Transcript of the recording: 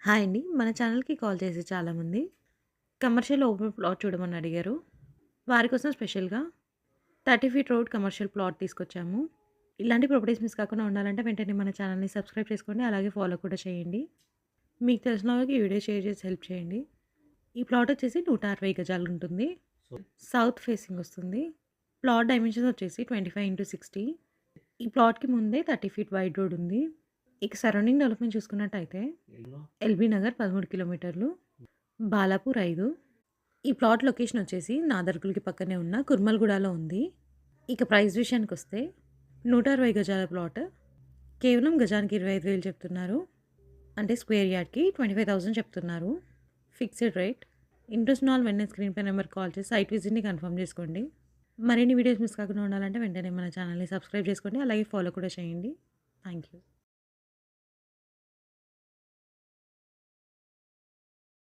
Hi అండి. మన ఛానల్‌కి కాల్ చేసి చాలామంది కమర్షియల్ ఓపెన్ ప్లాట్ చూడమని అడిగారు. వారి కోసం స్పెషల్‌గా 30 ఫీట్ రోడ్ కమర్షియల్ ప్లాట్ తీసుకొచ్చాము. ఇలాంటి ప్రాపర్టీస్ మిస్ కాకుండా ఉండాలంటే వెంటనే మన ఛానల్‌ని సబ్స్క్రైబ్ చేసుకోండి. అలాగే ఫాలో కూడా చేయండి. మీకు తెలిసిన వాళ్ళకి ఈ వీడియో షేర్ చేసి హెల్ప్ చేయండి. ఈ ప్లాట్ వచ్చేసి 160 గజాలు ఉంటుంది. సౌత్ ఫేసింగ్ వస్తుంది. ప్లాట్ డైమెన్షన్స్ వచ్చేసి 25x60. ఈ ప్లాట్‌కి ముందే 30 ఫీట్ వైడ్ రోడ్ ఉంది. ఇక సరౌండింగ్ డెవలప్‌మెంట్ చూసుకున్నట్టయితే ఎల్బీ నగర్ 13 కిలోమీటర్లు, బాలాపూర్ 5. ఈ ప్లాట్ లొకేషన్ వచ్చేసి నాదర్గుల్‌కి పక్కనే ఉన్న కుర్మల్‌గూడలో ఉంది. ఇక ప్రైస్ విషయానికొస్తే 160 గజాల ప్లాట్ కేవలం గజానికి 25,000 చెప్తున్నారు. అంటే స్క్వేర్ యార్డ్‌కి 25,000 చెప్తున్నారు. Fixed rate. ఇంట్రెస్ట్ ఉన్న వాళ్ళు వెంటనే స్క్రీన్ పై నెంబర్‌కి కాల్ చేసి సైట్ విజిట్‌ని కన్ఫర్మ్ చేసుకోండి. మరిన్ని వీడియోస్ మిస్ కాకుండా ఉండాలంటే వెంటనే మన ఛానల్‌ని సబ్స్క్రైబ్ చేసుకోండి. అలాగే ఫాలో కూడా చేయండి. Thank you.